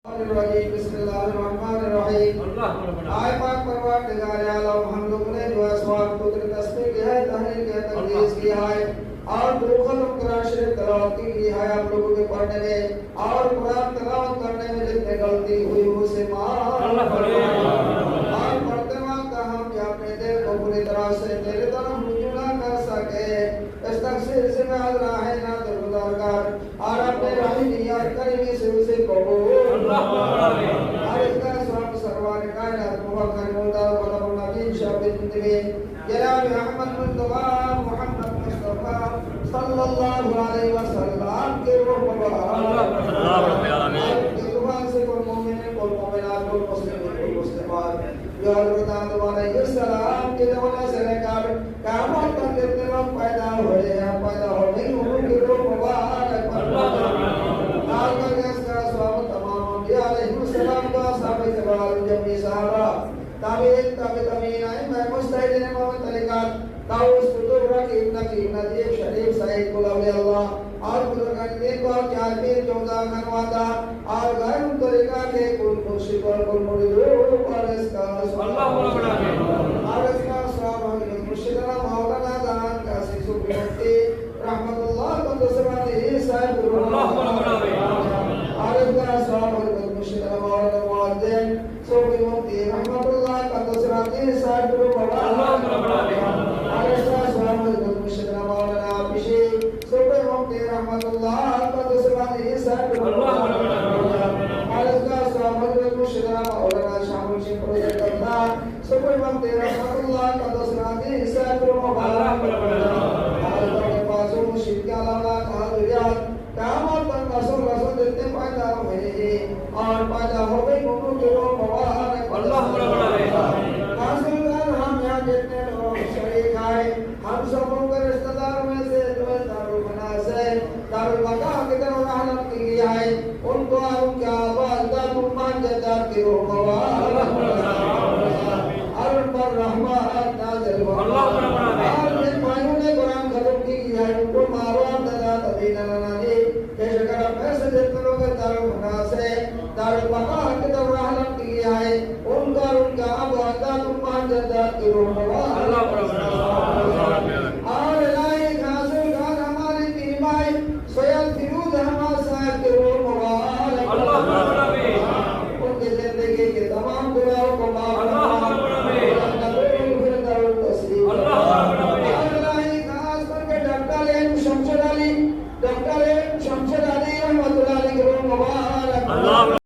الرجیم بسم اللہ الرحمن الرحیم آئے پاک پروردگار عالم ہم لوگوں نے جو اسواب کو تسبیح کی ہے تحلیل کی ہے تقدیس کی ہے اور دو ختم قرآن شریف تلاوت کی ہے آپ لوگوں کے پڑھنے میں اور قرآن تلاوت کرنے میں جتنے غلطی ہوئی اسے معاف اور پڑھتے وقت ہم اپنے دل کو پوری طرح سے تیرے طرف رجوع نہ کر سکے اس تقصیر سے میں حاضر ہے نہ درگزار کر اور اپنے رحیمی اور کریمی سے اسے قبول اور اس کا سواب سروان کائنات موقع مولدار قدم نبی شعب زندگی جناب احمد مصطفیٰ محمد مصطفیٰ صلی اللہ علیہ وسلم کے روح مبارک کے زبان سے کل مومن کل مومنات کل مسلم کل مسلمات جو حضرت آدم علیہ السلام کے زمانے سے لے کر قیامت تک جتنے لوگ پیدا ہوئے ہیں پیدا ہونے ان کے روح مبارک آج کا اس کا سواب تمام انبیاء علیہ السلام کا صحابہ کرام جمعی صحابہ تابعین تابعین ائمہ مجتہدین محمد طریقات داؤس قطب رقیب نقیب نجیب شریف سعید قل اولیاء اللہ اور بزرگان دین کو چار پیر چودہ خانوادا اور غیر طریقہ کے کل مرشد اور کل مرید اور اس کا اور اس کا سواب حضرت مرشدنا مولانا زمان قاسم صوفی مفتی رحمت اللہ قدسرانی صاحب اور اس کا سواب حضرت مرشدنا مولانا معظم صوفی مفتی رحمت اللہ قدسرانی صاحب اور اس کا سواب حضرت مرشدنا مولانا عابشی صوفی مفتی رحمت اللہ قدسرانی صاحب اور اس کا سواب حضرت مرشدنا مولانا شاہ الشیخ پروجیکٹ اللہ صوفی مفتی رحمت اللہ قدسرانی صاحب مرشد کے علاوہ حاضریات قیامت تک رسول رسول جتنے پیدا ہوئے اور پیدا ہو گئی انہوں کے روح مبارک حاضرین ہم یہاں جتنے لوگ شریک آئے ہم سبوں کے رشتہ دار میں سے جو دارالفنا سے دارالبقا کی طرف رحمت کی گئی ہے ان کو اور ان کے آبا اجداد امت جداد کی روح مبارک اور ان پر رحمت نازل ہو اور جن بھائیوں نے قرآن ختم کی ہے ان کو معروف دادا تبین نانی کہ شکر پیسے جتنے لوگ دارالفنا سے دارالبقا